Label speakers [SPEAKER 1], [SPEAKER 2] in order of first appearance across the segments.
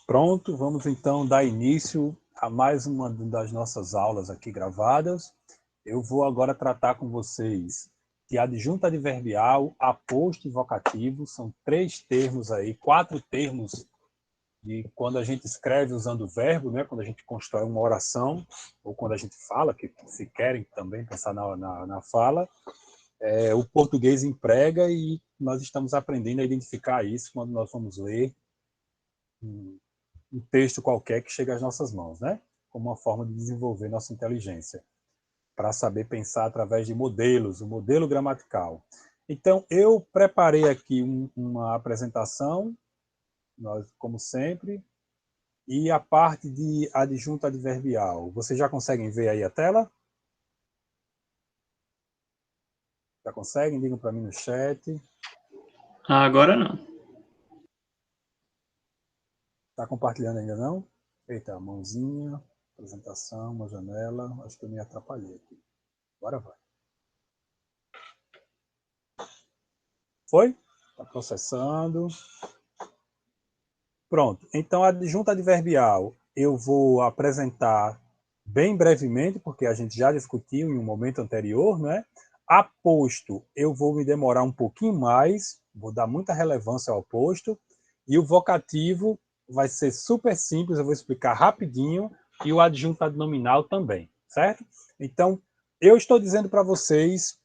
[SPEAKER 1] Pronto, vamos então dar início a mais uma das nossas aulas aqui gravadas. Eu vou agora tratar com vocês de adjunto adverbial, aposto e vocativo. São 3 termos aí, 4 termos de quando a gente escreve usando o verbo, né? Quando a gente constrói uma oração, ou quando a gente fala, que se querem também pensar na fala, o português emprega e nós estamos aprendendo a identificar isso quando nós vamos ler um texto qualquer que chega às nossas mãos, né? Como uma forma de desenvolver nossa inteligência, para saber pensar através de modelos, o modelo gramatical. Então, eu preparei aqui uma apresentação, nós, como sempre, e a parte de adjunto adverbial. Vocês já conseguem ver aí a tela? Já conseguem? Digam para mim no chat.
[SPEAKER 2] Agora não.
[SPEAKER 1] Está compartilhando ainda não? Eita, mãozinha, apresentação, uma janela. Acho que eu me atrapalhei aqui. Agora vai. Foi? Está processando. Pronto. Então, a adjunta adverbial eu vou apresentar bem brevemente, porque a gente já discutiu em um momento anterior, né? Aposto, eu vou me demorar um pouquinho mais, vou dar muita relevância ao aposto, e o vocativo vai ser super simples, eu vou explicar rapidinho, e o adjunto adnominal também, certo? Então, eu estou dizendo para vocês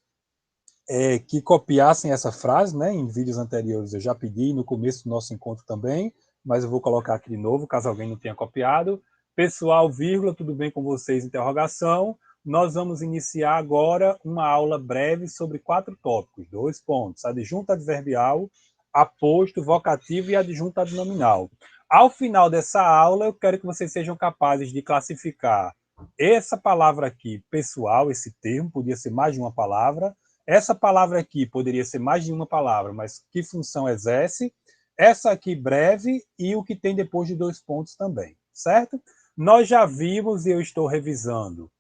[SPEAKER 1] que copiassem essa frase, né? Em vídeos anteriores eu já pedi, no começo do nosso encontro também, mas eu vou colocar aqui de novo, caso alguém não tenha copiado. Pessoal, vírgula, tudo bem com vocês? Interrogação. Nós vamos iniciar agora uma aula breve sobre 4 tópicos, 2 pontos: adjunto adverbial, aposto, vocativo e adjunto adnominal. Ao final dessa aula, eu quero que vocês sejam capazes de classificar essa palavra aqui, pessoal, esse termo, podia ser mais de uma palavra. Essa palavra aqui poderia ser mais de uma palavra, mas que função exerce? Essa aqui breve e o que tem depois de 2 pontos também, certo? Nós já vimos, e eu estou revisando,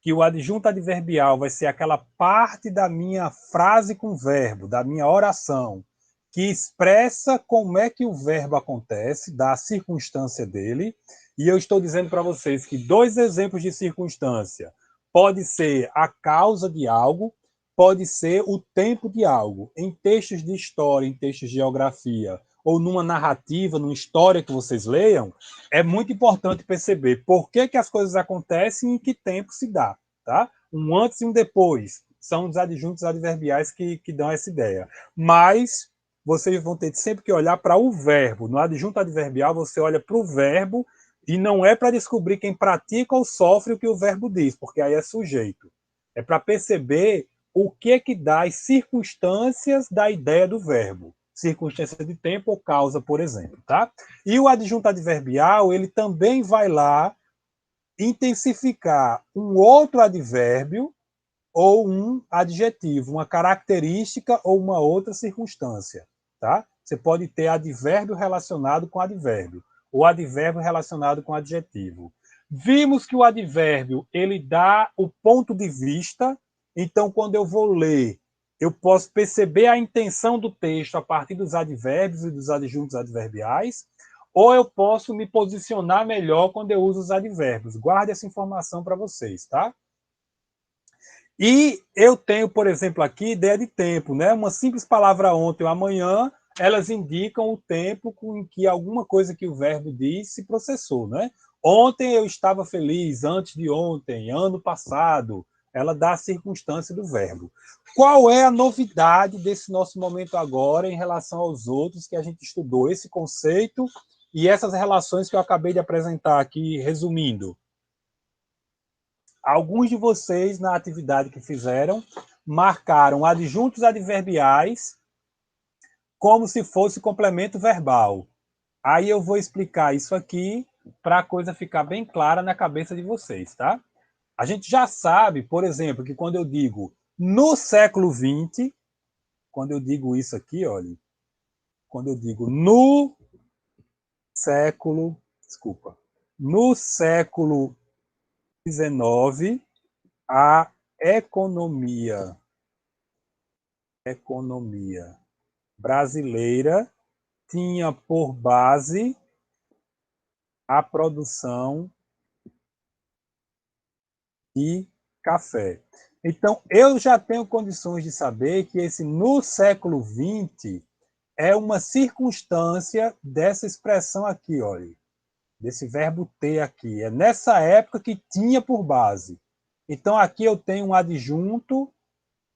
[SPEAKER 1] que o adjunto adverbial vai ser aquela parte da minha frase com verbo, da minha oração, que expressa como é que o verbo acontece, da circunstância dele. E eu estou dizendo para vocês que 2 exemplos de circunstância pode ser a causa de algo, pode ser o tempo de algo. Em textos de história, em textos de geografia, ou numa narrativa, numa história que vocês leiam, é muito importante perceber por que as coisas acontecem e em que tempo se dá. Tá? Um antes e um depois. São os adjuntos adverbiais que dão essa ideia. Mas vocês vão ter sempre que olhar para o verbo. No adjunto adverbial, você olha para o verbo e não é para descobrir quem pratica ou sofre o que o verbo diz, porque aí é sujeito. É para perceber o que dá as circunstâncias da ideia do verbo. Circunstância de tempo ou causa, por exemplo. Tá? E o adjunto adverbial, ele também vai lá intensificar um outro advérbio ou um adjetivo, uma característica ou uma outra circunstância, tá? Você pode ter advérbio relacionado com advérbio, ou advérbio relacionado com adjetivo. Vimos que o advérbio, ele dá o ponto de vista, então quando eu vou ler, eu posso perceber a intenção do texto a partir dos advérbios e dos adjuntos adverbiais, ou eu posso me posicionar melhor quando eu uso os advérbios. Guarde essa informação para vocês, tá? E eu tenho, por exemplo, aqui ideia de tempo, né? Uma simples palavra ontem ou amanhã, elas indicam o tempo com que alguma coisa que o verbo diz se processou, né? Ontem eu estava feliz, antes de ontem, ano passado. Ela dá a circunstância do verbo. Qual é a novidade desse nosso momento agora em relação aos outros que a gente estudou? Esse conceito e essas relações que eu acabei de apresentar aqui, resumindo. Alguns de vocês, na atividade que fizeram, marcaram adjuntos adverbiais como se fosse complemento verbal. Aí eu vou explicar isso aqui para a coisa ficar bem clara na cabeça de vocês, tá? A gente já sabe, por exemplo, que quando eu digo no século XX, quando eu digo isso aqui, olha, quando eu digo no século, desculpa, no século XIX, a economia brasileira tinha por base a produção de café. Então, eu já tenho condições de saber que esse no século XX é uma circunstância dessa expressão aqui, olha, desse verbo ter aqui. É nessa época que tinha por base. Então, aqui eu tenho um adjunto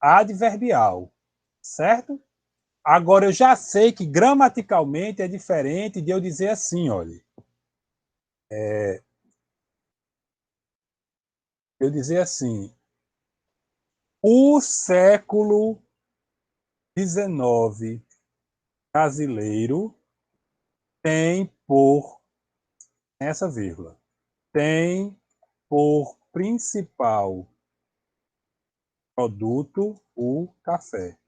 [SPEAKER 1] adverbial, certo? Agora, eu já sei que gramaticalmente é diferente de eu dizer assim, olha. Eu dizer assim, o século XIX brasileiro tem por, essa vírgula, tem por principal produto o café.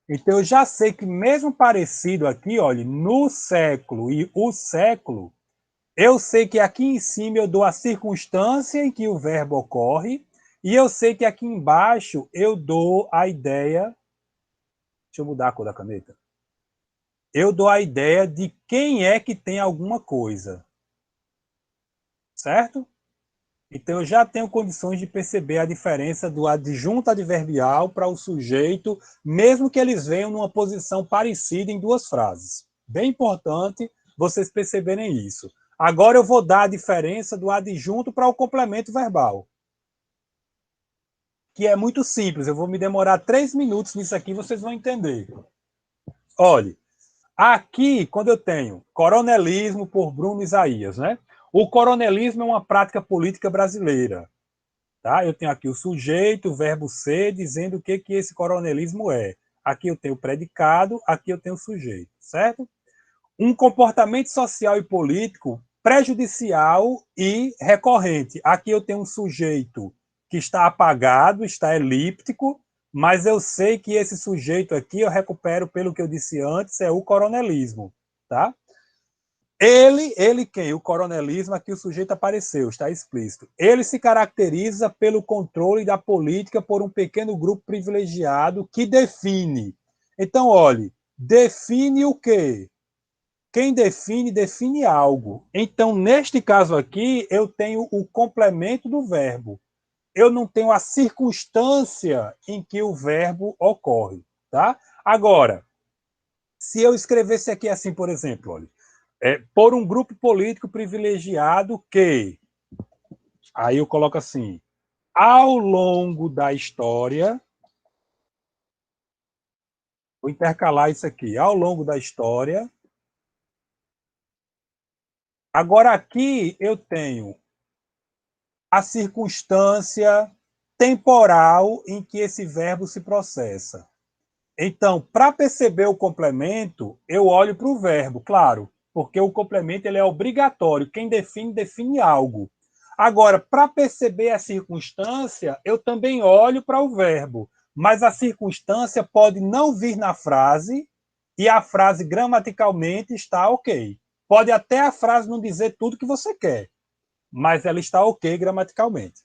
[SPEAKER 1] Então, eu já sei que mesmo parecido aqui, olha, no século e o século, eu sei que aqui em cima eu dou a circunstância em que o verbo ocorre, e eu sei que aqui embaixo eu dou a ideia. Deixa eu mudar a cor da caneta. Eu dou a ideia de quem é que tem alguma coisa. Certo? Então, eu já tenho condições de perceber a diferença do adjunto adverbial para o sujeito, mesmo que eles venham numa posição parecida em duas frases. Bem importante vocês perceberem isso. Agora eu vou dar a diferença do adjunto para o complemento verbal, que é muito simples. Eu vou me demorar 3 minutos nisso aqui, vocês vão entender. Olhe, aqui, quando eu tenho coronelismo por Bruno Isaías, né? O coronelismo é uma prática política brasileira. Tá? Eu tenho aqui o sujeito, o verbo ser, dizendo o que esse coronelismo é. Aqui eu tenho o predicado, aqui eu tenho o sujeito, certo? Um comportamento social e político prejudicial e recorrente. Aqui eu tenho um sujeito que está apagado, está elíptico, mas eu sei que esse sujeito aqui, eu recupero pelo que eu disse antes, é o coronelismo, tá? Ele quem? O coronelismo, aqui o sujeito apareceu, está explícito. Ele se caracteriza pelo controle da política por um pequeno grupo privilegiado que define. Então, olhe, define o quê? Quem define, define algo. Então, neste caso aqui, eu tenho o complemento do verbo. Eu não tenho a circunstância em que o verbo ocorre, tá? Agora, se eu escrevesse aqui assim, por exemplo, olha, por um grupo político privilegiado que, aí eu coloco assim, ao longo da história, vou intercalar isso aqui, ao longo da história. Agora aqui eu tenho a circunstância temporal em que esse verbo se processa. Então, para perceber o complemento, eu olho para o verbo, claro, porque o complemento ele é obrigatório. Quem define, define algo. Agora, para perceber a circunstância, eu também olho para o verbo, mas a circunstância pode não vir na frase e a frase gramaticalmente está ok. Pode até a frase não dizer tudo que você quer, mas ela está ok gramaticalmente.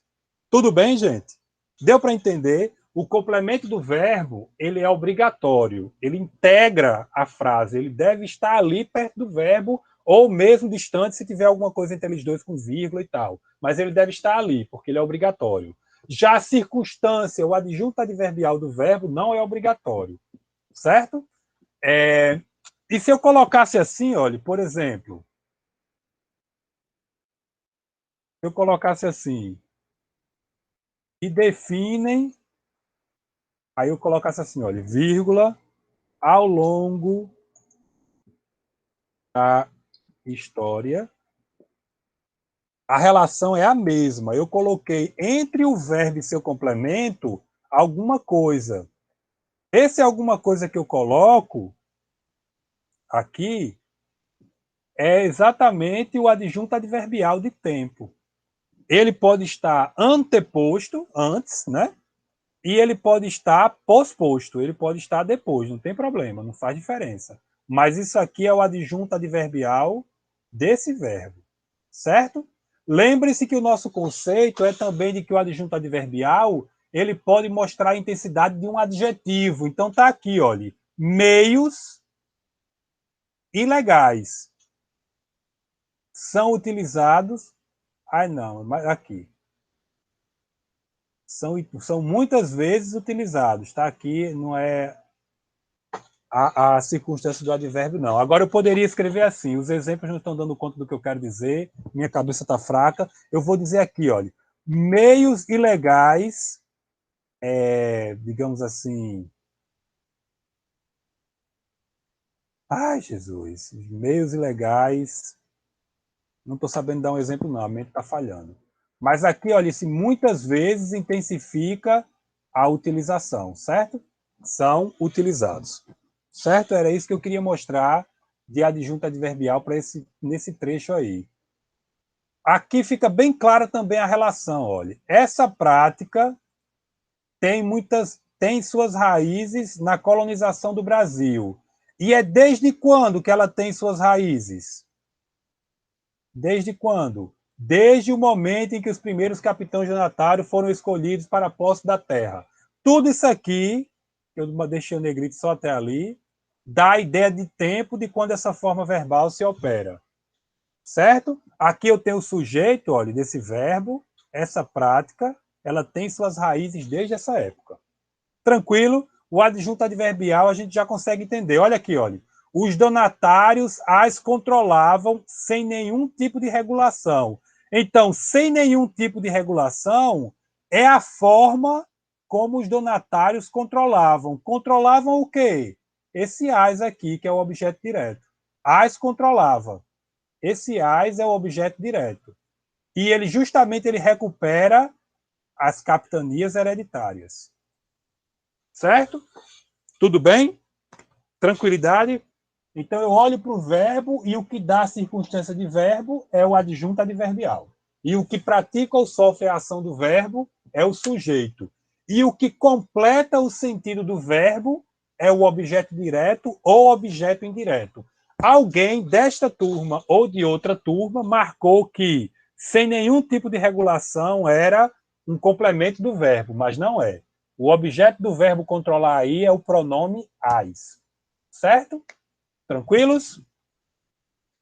[SPEAKER 1] Tudo bem, gente? Deu para entender? O complemento do verbo, ele é obrigatório, ele integra a frase, ele deve estar ali perto do verbo, ou mesmo distante se tiver alguma coisa entre eles dois com vírgula e tal. Mas ele deve estar ali, porque ele é obrigatório. Já a circunstância, o adjunto adverbial do verbo, não é obrigatório, certo? E se eu colocasse assim, olha, por exemplo, se eu colocasse assim, e definem, aí eu colocasse assim, olha, vírgula, ao longo da história, a relação é a mesma. Eu coloquei entre o verbo e seu complemento alguma coisa. Esse alguma coisa que eu coloco aqui é exatamente o adjunto adverbial de tempo. Ele pode estar anteposto, antes, né? E ele pode estar posposto, ele pode estar depois, não tem problema, não faz diferença. Mas isso aqui é o adjunto adverbial desse verbo, certo? Lembre-se que o nosso conceito é também de que o adjunto adverbial ele pode mostrar a intensidade de um adjetivo. Então tá aqui, olha, meios ilegais, são utilizados... Ah, não, mas aqui. São muitas vezes utilizados, tá? Aqui não é a circunstância do advérbio, não. Agora eu poderia escrever assim, os exemplos não estão dando conta do que eu quero dizer, minha cabeça está fraca, eu vou dizer aqui, olha, meios ilegais, digamos assim... Ai, Jesus, meios ilegais... Não estou sabendo dar um exemplo, não, a mente está falhando. Mas aqui, olha, se muitas vezes intensifica a utilização, certo? São utilizados. Certo? Era isso que eu queria mostrar de adjunto adverbial para nesse trecho aí. Aqui fica bem clara também a relação, olha. Essa prática tem suas raízes na colonização do Brasil. E é desde quando que ela tem suas raízes? Desde quando? Desde o momento em que os primeiros capitães donatários foram escolhidos para a posse da terra. Tudo isso aqui, eu deixei o negrito só até ali, dá a ideia de tempo de quando essa forma verbal se opera. Certo? Aqui eu tenho o sujeito, olha, desse verbo, essa prática, ela tem suas raízes desde essa época. Tranquilo? O adjunto adverbial a gente já consegue entender. Olha aqui, olha. Os donatários as controlavam sem nenhum tipo de regulação. Então, sem nenhum tipo de regulação, é a forma como os donatários controlavam. Controlavam o quê? Esse as aqui, que é o objeto direto. As controlava. Esse as é o objeto direto. E ele justamente ele recupera as capitanias hereditárias. Certo? Tudo bem? Tranquilidade? Então, eu olho para o verbo e o que dá a circunstância de verbo é o adjunto adverbial. E o que pratica ou sofre a ação do verbo é o sujeito. E o que completa o sentido do verbo é o objeto direto ou objeto indireto. Alguém desta turma ou de outra turma marcou que, sem nenhum tipo de regulação, era um complemento do verbo, mas não é. O objeto do verbo controlar aí é o pronome as. Certo? Tranquilos?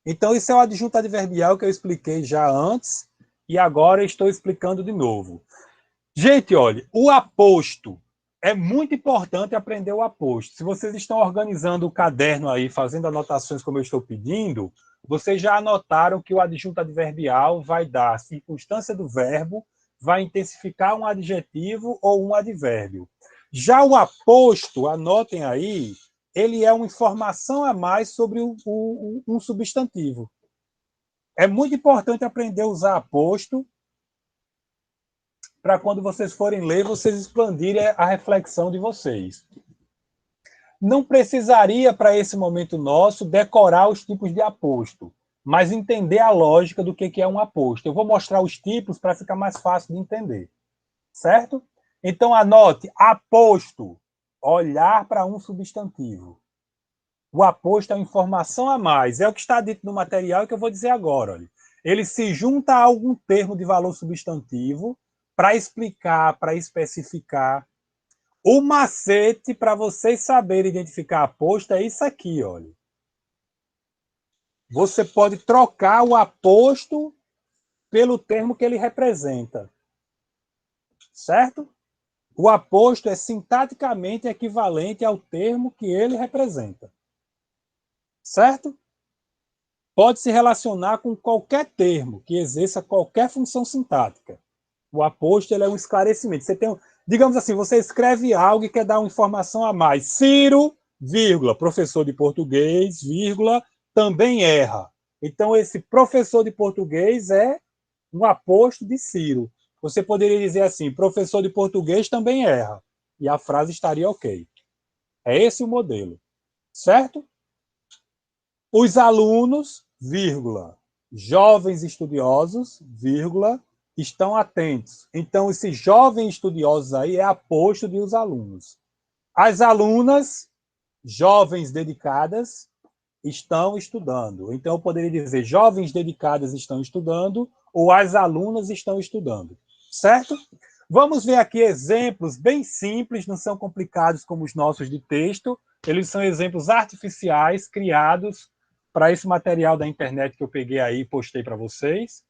[SPEAKER 1] Então, isso é o adjunto adverbial que eu expliquei já antes e agora estou explicando de novo. Gente, olha, o aposto. É muito importante aprender o aposto. Se vocês estão organizando o caderno aí, fazendo anotações como eu estou pedindo, vocês já anotaram que o adjunto adverbial vai dar a circunstância do verbo, vai intensificar um adjetivo ou um advérbio. Já o aposto, anotem aí, ele é uma informação a mais sobre um substantivo. É muito importante aprender a usar aposto para quando vocês forem ler, vocês expandirem a reflexão de vocês. Não precisaria, para esse momento nosso, decorar os tipos de aposto, mas entender a lógica do que é um aposto. Eu vou mostrar os tipos para ficar mais fácil de entender. Certo? Então, anote, aposto, olhar para um substantivo. O aposto é uma informação a mais. É o que está dito no material que eu vou dizer agora. Olha. Ele se junta a algum termo de valor substantivo para explicar, para especificar. O macete para vocês saberem identificar aposto é isso aqui, olha. Você pode trocar o aposto pelo termo que ele representa. Certo? O aposto é sintaticamente equivalente ao termo que ele representa. Certo? Pode se relacionar com qualquer termo que exerça qualquer função sintática. O aposto ele é um esclarecimento. Você tem, digamos assim, você escreve algo e quer dar uma informação a mais. Ciro, vírgula, professor de português, vírgula, também erra. Então, esse professor de português é um aposto de Ciro. Você poderia dizer assim, professor de português também erra. E a frase estaria ok. É esse o modelo. Certo? Os alunos, vírgula, jovens estudiosos, vírgula, estão atentos. Então, esses jovens estudiosos aí é aposto de os alunos. As alunas, jovens dedicadas, estão estudando. Então, eu poderia dizer jovens dedicadas estão estudando ou as alunas estão estudando. Certo? Vamos ver aqui exemplos bem simples, não são complicados como os nossos de texto. Eles são exemplos artificiais criados para esse material da internet que eu peguei aí e postei para vocês.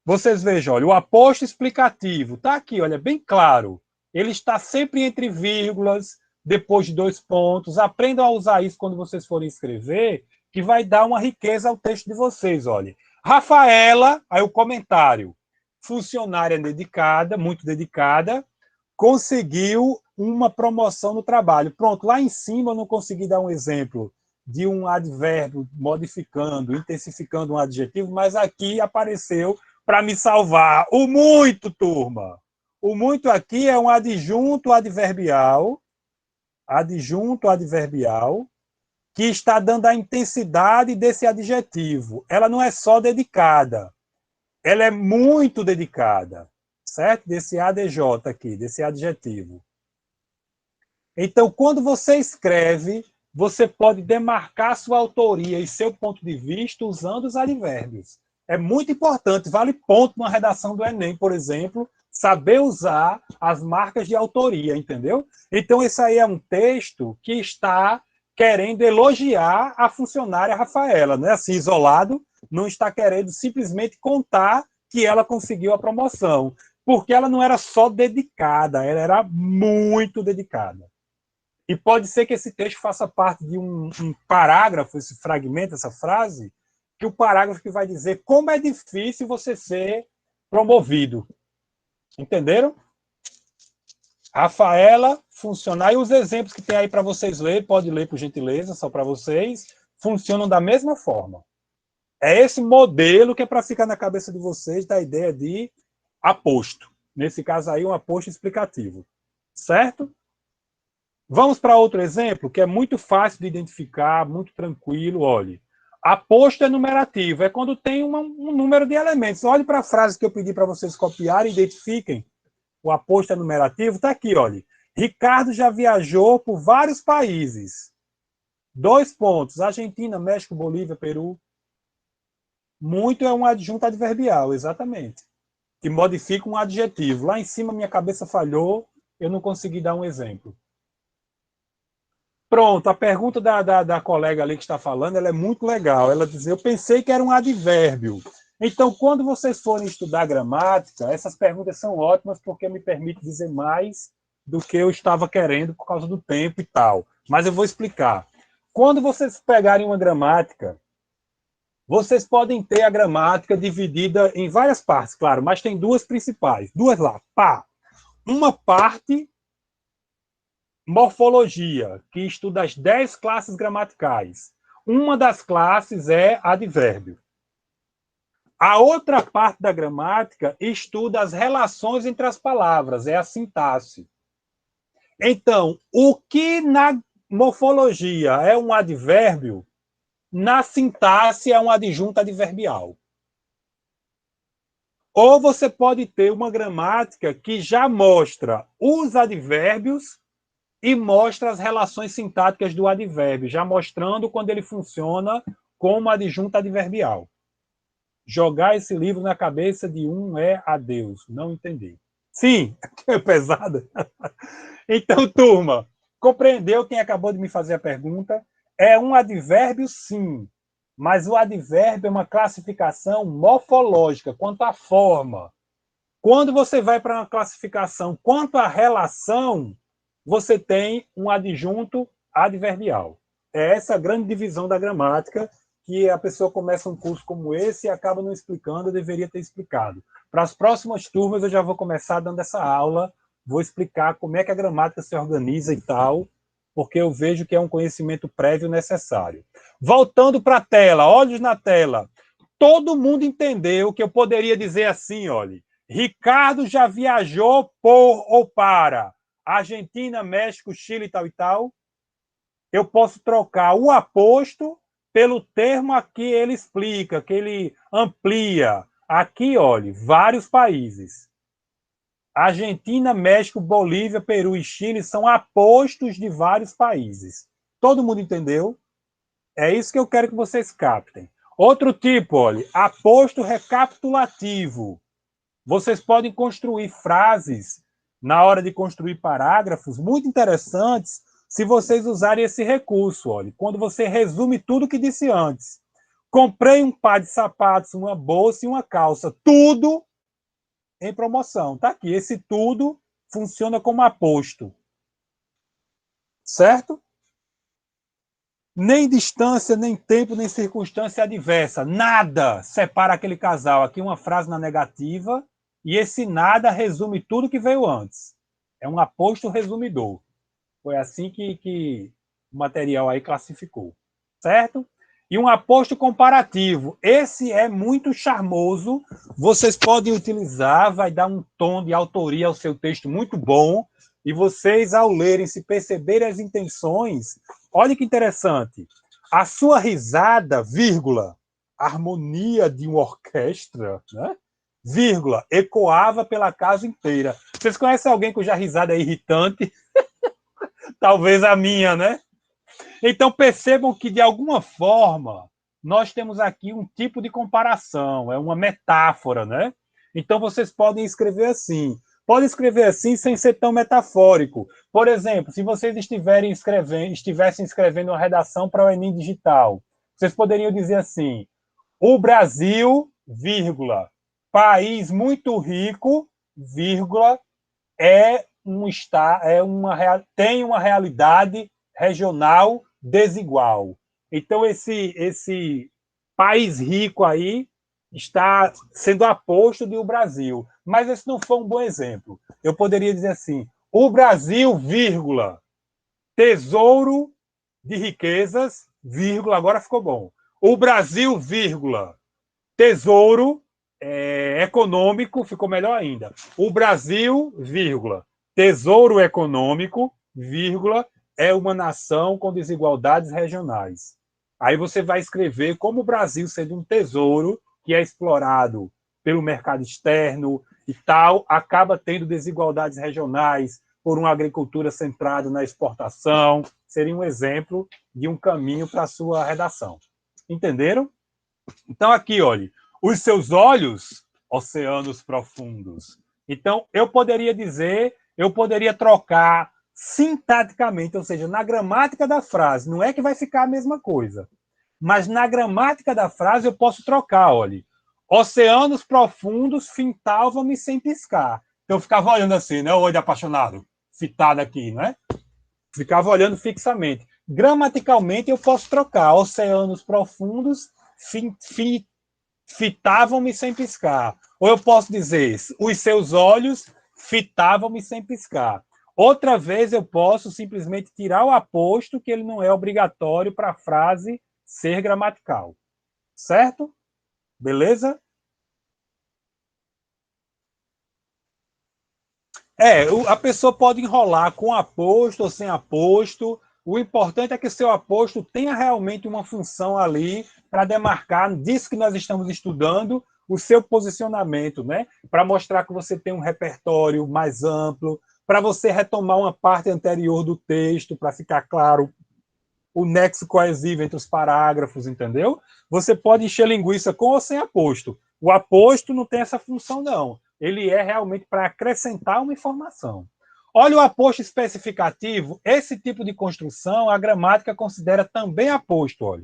[SPEAKER 1] Vocês vejam, olha, o aposto explicativo está aqui, olha, bem claro. Ele está sempre entre vírgulas, depois de 2 pontos. Aprendam a usar isso quando vocês forem escrever, que vai dar uma riqueza ao texto de vocês, olha. Rafaela, aí o comentário, funcionária dedicada, muito dedicada, conseguiu uma promoção no trabalho. Pronto, lá em cima eu não consegui dar um exemplo de um advérbio modificando, intensificando um adjetivo, mas aqui apareceu para me salvar. O muito, turma. O muito aqui é um adjunto adverbial, que está dando a intensidade desse adjetivo. Ela não é só dedicada, ela é muito dedicada, certo? Desse ADJ aqui, desse adjetivo. Então, quando você escreve, você pode demarcar sua autoria e seu ponto de vista usando os advérbios. É muito importante, vale ponto numa redação do Enem, por exemplo, saber usar as marcas de autoria, entendeu? Então, esse aí é um texto que está querendo elogiar a funcionária Rafaela, né? Assim, isolado, não está querendo simplesmente contar que ela conseguiu a promoção, porque ela não era só dedicada, ela era muito dedicada. E pode ser que esse texto faça parte de um parágrafo, esse fragmento, essa frase, que o parágrafo que vai dizer como é difícil você ser promovido. Entenderam? Rafaela, funcionar. E os exemplos que tem aí para vocês lerem, pode ler por gentileza, só para vocês, funcionam da mesma forma. É esse modelo que é para ficar na cabeça de vocês da ideia de aposto. Nesse caso aí, um aposto explicativo. Certo? Vamos para outro exemplo, que é muito fácil de identificar, muito tranquilo. Olhe, aposto é numerativo, é quando tem um número de elementos. Olhe para a frase que eu pedi para vocês copiarem e identifiquem. O aposto é numerativo, está aqui, olha. Ricardo já viajou por vários países. 2 pontos, Argentina, México, Bolívia, Peru. Muito é um adjunto adverbial, exatamente. Que modifica um adjetivo. Lá em cima minha cabeça falhou, eu não consegui dar um exemplo. Pronto, a pergunta da colega ali que está falando, ela é muito legal. Ela diz, eu pensei que era um advérbio. Então, quando vocês forem estudar gramática, essas perguntas são ótimas porque me permite dizer mais do que eu estava querendo por causa do tempo e tal. Mas eu vou explicar. Quando vocês pegarem uma gramática, vocês podem ter a gramática dividida em várias partes, claro, mas tem 2 principais. 2 lá, pá. Uma parte morfologia, que estuda as 10 classes gramaticais. Uma das classes é advérbio. A outra parte da gramática estuda as relações entre as palavras, é a sintaxe. Então, o que na morfologia é um advérbio, na sintaxe é um adjunto adverbial. Ou você pode ter uma gramática que já mostra os advérbios e mostra as relações sintáticas do advérbio, já mostrando quando ele funciona como adjunto adverbial. Jogar esse livro na cabeça de um é adeus. Não entendi. Sim, é pesada. Então, turma, compreendeu quem acabou de me fazer a pergunta? É um advérbio, sim, mas o advérbio é uma classificação morfológica, quanto à forma. Quando você vai para uma classificação quanto à relação, você tem um adjunto adverbial. É essa a grande divisão da gramática, que a pessoa começa um curso como esse e acaba não explicando, eu deveria ter explicado. Para as próximas turmas eu já vou começar dando essa aula, vou explicar como é que a gramática se organiza e tal, porque eu vejo que é um conhecimento prévio necessário. Voltando para a tela, olhos na tela. Todo mundo entendeu que eu poderia dizer assim, olha, Ricardo já viajou por ou para Argentina, México, Chile e tal e tal. Eu posso trocar o aposto pelo termo aqui ele explica, que ele amplia. Aqui, olha, vários países. Argentina, México, Bolívia, Peru e Chile são apostos de vários países. Todo mundo entendeu? É isso que eu quero que vocês captem. Outro tipo, olha, aposto recapitulativo. Vocês podem construir frases na hora de construir parágrafos muito interessantes se vocês usarem esse recurso. Olha, quando você resume tudo que disse antes. Comprei um par de sapatos, uma bolsa e uma calça. Tudo em promoção. Tá aqui. Esse tudo funciona como aposto. Certo? Nem distância, nem tempo, nem circunstância adversa. Nada separa aquele casal. Aqui uma frase na negativa, e esse nada resume tudo que veio antes. É um aposto resumidor. Foi assim que o material aí classificou. Certo? E um aposto comparativo. Esse é muito charmoso. Vocês podem utilizar, vai dar um tom de autoria ao seu texto muito bom. E vocês, ao lerem, se perceberem as intenções, olha que interessante. A sua risada, vírgula, harmonia de uma orquestra, né? Vírgula, ecoava pela casa inteira. Vocês conhecem alguém cuja risada é irritante? Talvez a minha, né? Então percebam que, de alguma forma, nós temos aqui um tipo de comparação, é uma metáfora, né? Então vocês podem escrever assim. Pode escrever assim sem ser tão metafórico. Por exemplo, se vocês estivessem escrevendo uma redação para o Enem Digital, vocês poderiam dizer assim: o Brasil, vírgula, país muito rico, vírgula, tem uma realidade regional desigual. Então, esse país rico aí está sendo aposto do Brasil. Mas esse não foi um bom exemplo. Eu poderia dizer assim: o Brasil, vírgula, tesouro de riquezas, vírgula, agora ficou bom. O Brasil, vírgula, tesouro econômico, ficou melhor ainda. O Brasil, vírgula, tesouro econômico, vírgula, é uma nação com desigualdades regionais. Aí você vai escrever como o Brasil, sendo um tesouro que é explorado pelo mercado externo e tal, acaba tendo desigualdades regionais por uma agricultura centrada na exportação. Seria um exemplo de um caminho para a sua redação. Entenderam? Então, aqui, olha, os seus olhos, oceanos profundos. Então, eu poderia trocar sintaticamente, ou seja, na gramática da frase. Não é que vai ficar a mesma coisa, mas na gramática da frase eu posso trocar, olha. Oceanos profundos fintavam-me sem piscar. Então, eu ficava olhando assim, né? O olho apaixonado, fitado aqui, né? Ficava olhando fixamente. Gramaticalmente, eu posso trocar. Oceanos profundos fitavam-me sem piscar. Ou eu posso dizer, os seus olhos fitavam-me sem piscar. Outra vez eu posso simplesmente tirar o aposto, que ele não é obrigatório para a frase ser gramatical. Certo? Beleza? A pessoa pode enrolar com aposto ou sem aposto. O importante é que seu aposto tenha realmente uma função ali para demarcar disso que nós estamos estudando, o seu posicionamento, né? Para mostrar que você tem um repertório mais amplo, para você retomar uma parte anterior do texto, para ficar claro o nexo coesivo entre os parágrafos, entendeu? Você pode encher linguiça com ou sem aposto. O aposto não tem essa função, não. Ele é realmente para acrescentar uma informação. Olha o aposto especificativo. Esse tipo de construção, a gramática considera também aposto. Olha.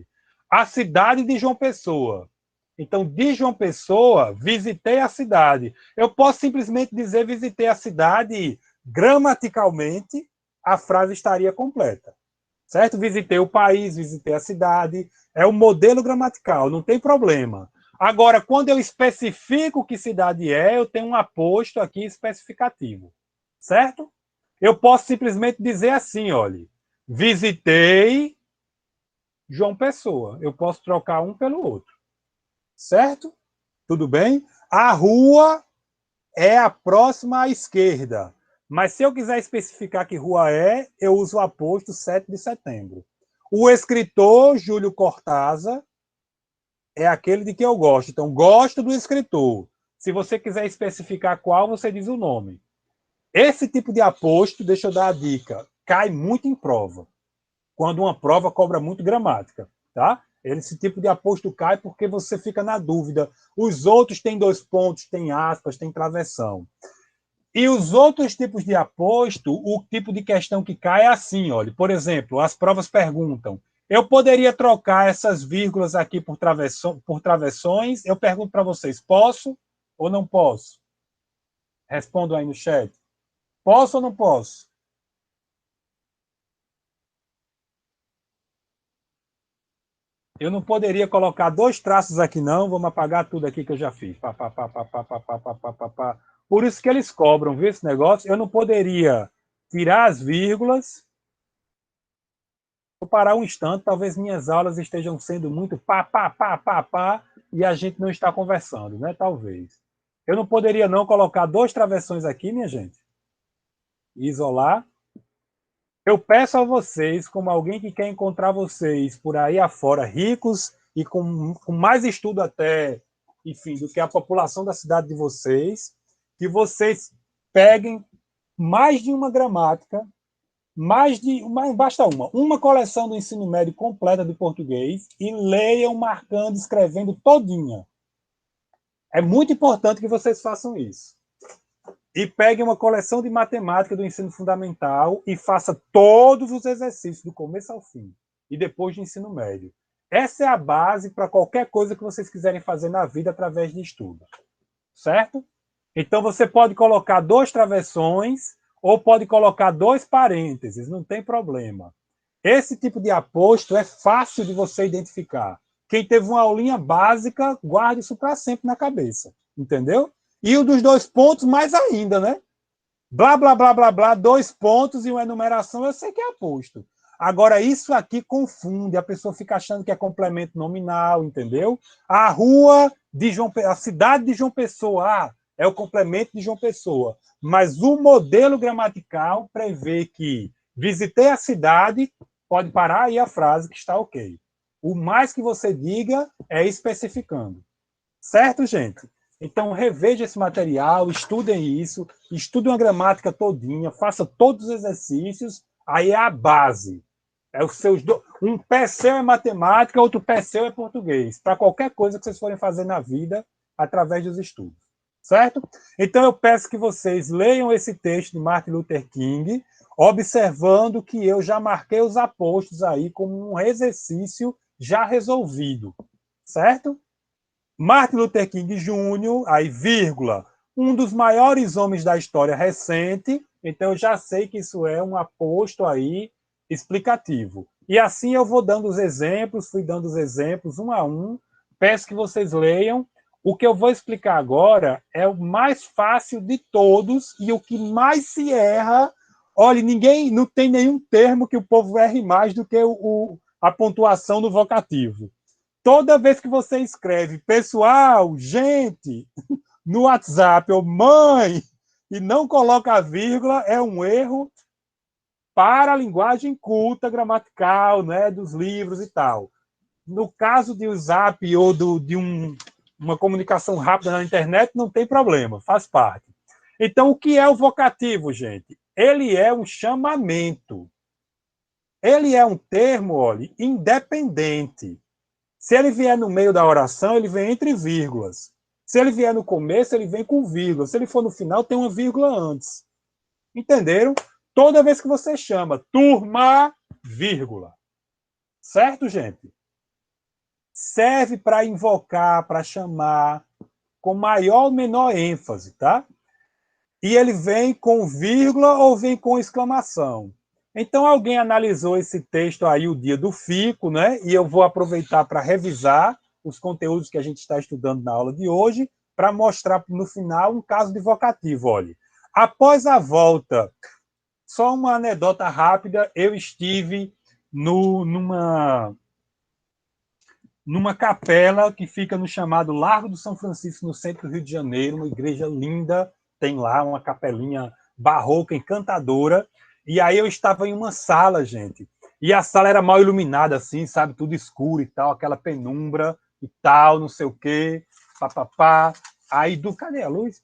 [SPEAKER 1] A cidade de João Pessoa. Então, de João Pessoa, visitei a cidade. Eu posso simplesmente dizer visitei a cidade e, gramaticalmente, a frase estaria completa. Certo? Visitei o país, visitei a cidade. É um modelo gramatical, não tem problema. Agora, quando eu especifico que cidade é, eu tenho um aposto aqui especificativo. Certo? Eu posso simplesmente dizer assim, olha, visitei João Pessoa. Eu posso trocar um pelo outro. Certo? Tudo bem? A rua é a próxima à esquerda. Mas se eu quiser especificar que rua é, eu uso o aposto 7 de setembro. O escritor Júlio Cortázar é aquele de que eu gosto. Então, gosto do escritor. Se você quiser especificar qual, você diz o nome. Esse tipo de aposto, deixa eu dar a dica, cai muito em prova. Quando uma prova cobra muito gramática, tá? Esse tipo de aposto cai porque você fica na dúvida. Os outros têm 2 pontos, tem aspas, tem travessão. E os outros tipos de aposto, o tipo de questão que cai é assim, olha. Por exemplo, as provas perguntam: Eu poderia trocar essas vírgulas aqui por travessões. Eu pergunto para vocês, posso ou não posso? Respondam aí no chat. Posso ou não posso? Eu não poderia colocar 2 traços aqui, não. Vamos apagar tudo aqui que eu já fiz. Pá, pá, pá, pá, pá, pá, pá, pá, pá, pá, pá. Por isso que eles cobram, viu, esse negócio? Eu não poderia tirar as vírgulas. Vou parar um instante, talvez minhas aulas estejam sendo muito pá, pá, pá, pá, pá, e a gente não está conversando, né? Talvez. Eu não poderia não colocar 2 travessões aqui, minha gente. Isolar. Eu peço a vocês, como alguém que quer encontrar vocês por aí afora, ricos e com mais estudo até, enfim, do que a população da cidade de vocês, que vocês peguem mais de uma gramática, basta uma coleção do ensino médio completa de português e leiam marcando, escrevendo todinha. É muito importante que vocês façam isso. E peguem uma coleção de matemática do ensino fundamental e faça todos os exercícios, do começo ao fim, e depois do ensino médio. Essa é a base para qualquer coisa que vocês quiserem fazer na vida através de estudo. Certo? Então, você pode colocar 2 travessões ou pode colocar 2 parênteses, não tem problema. Esse tipo de aposto é fácil de você identificar. Quem teve uma aulinha básica, guarde isso para sempre na cabeça. Entendeu? E o dos 2 pontos, mais ainda, né? Blá, blá, blá, blá, blá, 2 pontos e uma enumeração, eu sei que é aposto. Agora, isso aqui confunde, a pessoa fica achando que é complemento nominal, entendeu? A rua de a cidade de João Pessoa, é o complemento de João Pessoa. Mas o modelo gramatical prevê que visitei a cidade, pode parar aí a frase que está ok. O mais que você diga é especificando. Certo, gente? Então, reveja esse material, estudem isso, estudem uma gramática todinha, faça todos os exercícios, aí é a base. É os seus um pé seu é matemática, outro pé seu é português, para qualquer coisa que vocês forem fazer na vida através dos estudos. Certo? Então, eu peço que vocês leiam esse texto de Martin Luther King, observando que eu já marquei os apostos aí como um exercício já resolvido. Certo? Martin Luther King Jr., aí vírgula, um dos maiores homens da história recente, então eu já sei que isso é um aposto aí explicativo. E assim eu vou dando os exemplos, fui dando os exemplos um a um, peço que vocês leiam. O que eu vou explicar agora é o mais fácil de todos e o que mais se erra. Olha, não tem nenhum termo que o povo erre mais do que a pontuação do vocativo. Toda vez que você escreve pessoal, gente, no WhatsApp, ou mãe, e não coloca a vírgula, é um erro para a linguagem culta, gramatical, né, dos livros e tal. No caso de WhatsApp ou de uma comunicação rápida na internet, não tem problema, faz parte. Então, o que é o vocativo, gente? Ele é um chamamento. Ele é um termo, olha, independente. Se ele vier no meio da oração, ele vem entre vírgulas. Se ele vier no começo, ele vem com vírgula. Se ele for no final, tem uma vírgula antes. Entenderam? Toda vez que você chama turma, vírgula. Certo, gente? Serve para invocar, para chamar, com maior ou menor ênfase, tá? E ele vem com vírgula ou vem com exclamação. Então, alguém analisou esse texto aí, o dia do fico, né? E eu vou aproveitar para revisar os conteúdos que a gente está estudando na aula de hoje, para mostrar no final um caso de vocativo. Olha, após a volta, só uma anedota rápida, eu estive numa capela que fica no chamado Largo do São Francisco, no centro do Rio de Janeiro, uma igreja linda, tem lá uma capelinha barroca, encantadora, e aí eu estava em uma sala, gente, e a sala era mal iluminada, assim, sabe, tudo escuro e tal, aquela penumbra e tal, não sei o quê, papapá, aí cadê a luz?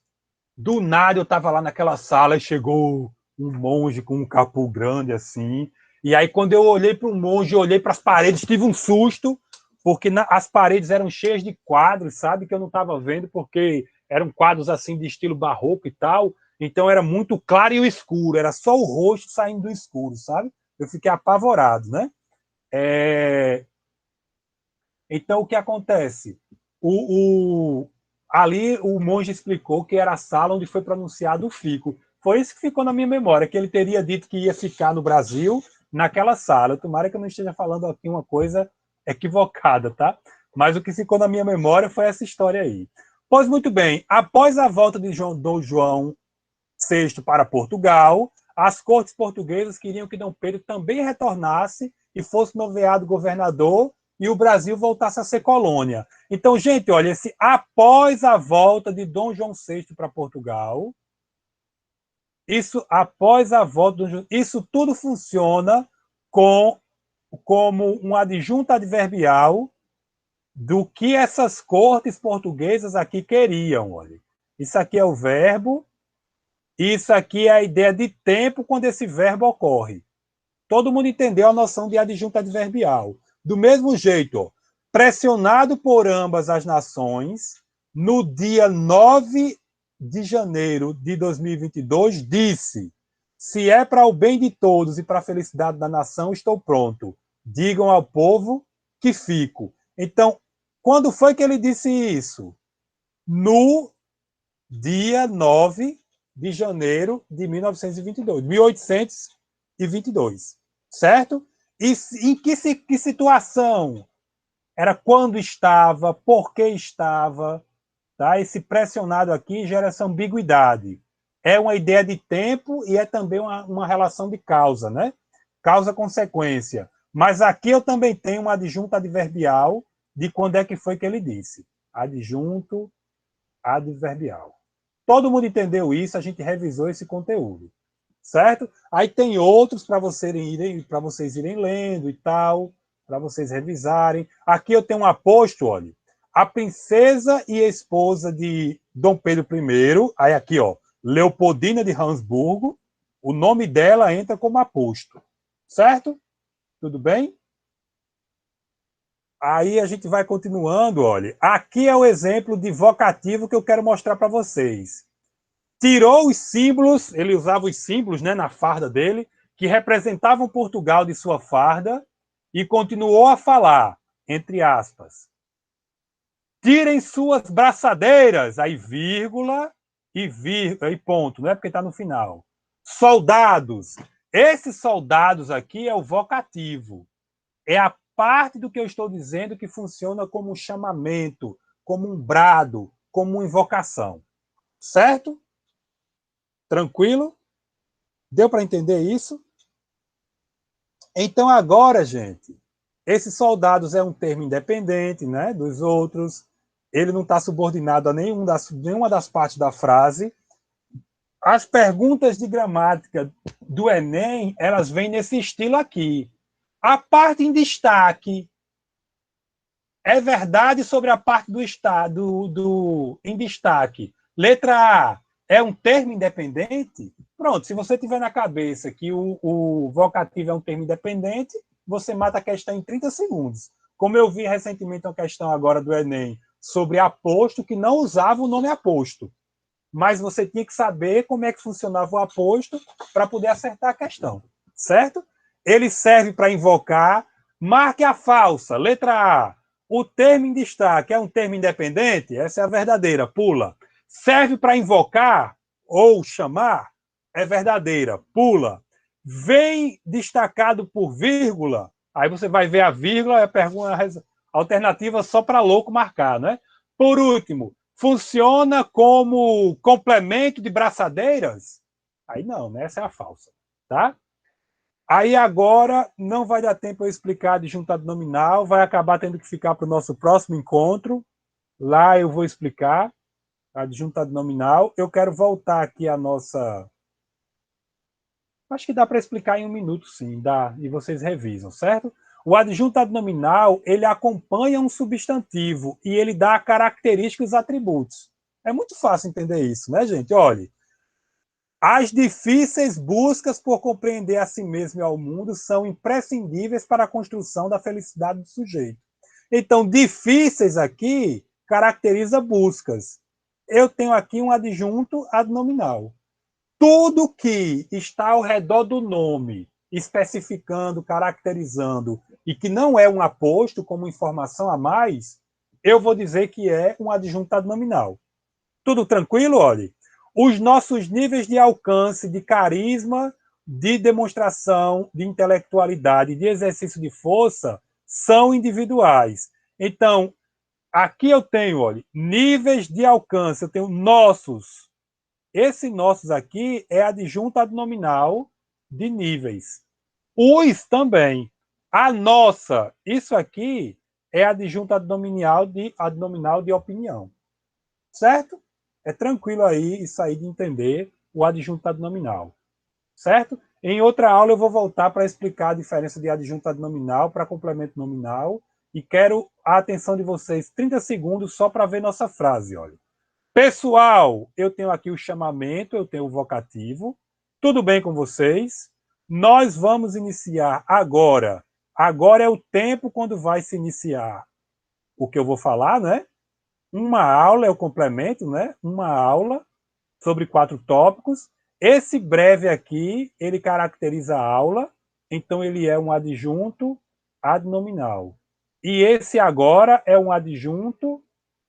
[SPEAKER 1] Do nada eu estava lá naquela sala e chegou um monge com um capuz grande, assim, e aí quando eu olhei para o monge, olhei para as paredes, tive um susto, porque as paredes eram cheias de quadros, sabe, que eu não estava vendo, porque eram quadros assim de estilo barroco e tal, então era muito claro e o escuro, era só o rosto saindo do escuro, sabe? Eu fiquei apavorado, né? Então, o que acontece? Ali o monge explicou que era a sala onde foi pronunciado o fico. Foi isso que ficou na minha memória, que ele teria dito que ia ficar no Brasil, naquela sala. Tomara que eu não esteja falando aqui uma coisa equivocada, tá? Mas o que ficou na minha memória foi essa história aí. Pois muito bem, após a volta de Dom João VI para Portugal, as cortes portuguesas queriam que Dom Pedro também retornasse e fosse nomeado governador e o Brasil voltasse a ser colônia. Então, gente, olha, após a volta de Dom João VI para Portugal, isso tudo funciona como um adjunto adverbial do que essas cortes portuguesas aqui queriam. Olha. Isso aqui é o verbo, isso aqui é a ideia de tempo quando esse verbo ocorre. Todo mundo entendeu a noção de adjunto adverbial. Do mesmo jeito, ó, pressionado por ambas as nações, no dia 9 de janeiro de 2022, disse: se é para o bem de todos e para a felicidade da nação, estou pronto. Digam ao povo que fico. Então, quando foi que ele disse isso? No dia 9 de janeiro de 1922, 1822, certo? E em que situação? Era quando estava, por que estava, tá? Esse pressionado aqui gera essa ambiguidade. É uma ideia de tempo e é também uma relação de causa, né? Causa-consequência. Mas aqui eu também tenho um adjunto adverbial de quando é que foi que ele disse. Adjunto adverbial. Todo mundo entendeu isso, a gente revisou esse conteúdo, certo? Aí tem outros para vocês irem lendo e tal, para vocês revisarem. Aqui eu tenho um aposto, olha, a princesa e esposa de Dom Pedro I, aí aqui, ó, Leopoldina de Habsburgo, o nome dela entra como aposto, certo? Tudo bem? Aí a gente vai continuando, olha. Aqui é o exemplo de vocativo que eu quero mostrar para vocês. Tirou os símbolos, ele usava os símbolos, né, na farda dele, que representavam Portugal de sua farda, e continuou a falar, entre aspas. Tirem suas braçadeiras, aí vírgula e ponto, não é porque está no final. Soldados. Esses soldados aqui é o vocativo. É a parte do que eu estou dizendo que funciona como um chamamento, como um brado, como uma invocação. Certo? Tranquilo? Deu para entender isso? Então, agora, gente, esses soldados é um termo independente, né, dos outros. Ele não está subordinado a nenhuma das partes da frase. As perguntas de gramática do Enem, elas vêm nesse estilo aqui. A parte em destaque é verdade sobre a parte do estado em destaque. Letra A é um termo independente? Pronto, se você tiver na cabeça que o vocativo é um termo independente, você mata a questão em 30 segundos. Como eu vi recentemente uma questão agora do Enem sobre aposto, que não usava o nome aposto. Mas você tinha que saber como é que funcionava o aposto para poder acertar a questão. Certo? Ele serve para invocar. Marque a falsa. Letra A. O termo em destaque é um termo independente? Essa é a verdadeira. Pula. Serve para invocar ou chamar? É verdadeira. Pula. Vem destacado por vírgula? Aí você vai ver a vírgula, a pergunta alternativa só para louco marcar, né? Por último, funciona como complemento de braçadeiras? Aí não, né? Essa é a falsa, tá? Aí agora não vai dar tempo eu explicar de juntado nominal, vai acabar tendo que ficar para o nosso próximo encontro. Lá eu vou explicar a adjuntado nominal. Eu quero voltar aqui a nossa... Acho que dá para explicar em um minuto, sim, dá, e vocês revisam, certo? O adjuntado nominal, ele acompanha um substantivo e ele dá características e atributos. É muito fácil entender isso, né, gente? Olha, as difíceis buscas por compreender a si mesmo e ao mundo são imprescindíveis para a construção da felicidade do sujeito. Então, difíceis aqui caracteriza buscas. Eu tenho aqui um adjunto adnominal. Tudo que está ao redor do nome, especificando, caracterizando e que não é um aposto como informação a mais, eu vou dizer que é um adjunto adnominal. Tudo tranquilo? Olha, os nossos níveis de alcance, de carisma, de demonstração, de intelectualidade, de exercício de força, são individuais. Então, aqui eu tenho, olha, níveis de alcance, eu tenho nossos. Esse nossos aqui é adjunto adnominal de níveis. Os também. A nossa, isso aqui é adjunto adnominal de opinião. Certo? É tranquilo aí isso aí de entender o adjunto adnominal. Certo? Em outra aula eu vou voltar para explicar a diferença de adjunto adnominal para complemento nominal e quero a atenção de vocês 30 segundos só para ver nossa frase, olha. Pessoal, eu tenho aqui o chamamento, eu tenho o vocativo. Tudo bem com vocês? Nós vamos iniciar agora. Agora é o tempo quando vai se iniciar o que eu vou falar, né? Uma aula é o complemento, né? Uma aula sobre 4 tópicos. Esse breve aqui, ele caracteriza a aula, então ele é um adjunto adnominal. E esse agora é um adjunto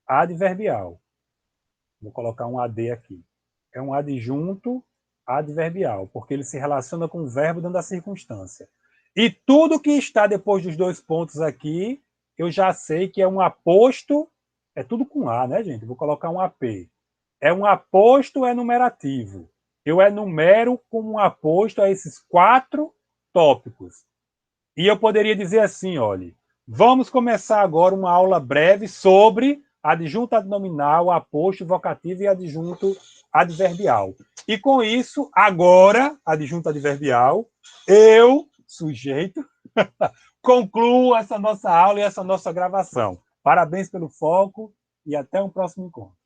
[SPEAKER 1] adverbial. Vou colocar um AD aqui. É um adjunto adverbial, porque ele se relaciona com o verbo dando a circunstância. E tudo que está depois dos 2 pontos aqui, eu já sei que é um aposto, é tudo com A, né, gente? Vou colocar um AP. É um aposto enumerativo. Eu enumero como um aposto a esses 4 tópicos. E eu poderia dizer assim, olha, vamos começar agora uma aula breve sobre adjunto adnominal, aposto vocativo e adjunto adverbial. E com isso, agora, adjunto adverbial, eu, sujeito, concluo essa nossa aula e essa nossa gravação. Parabéns pelo foco e até um próximo encontro.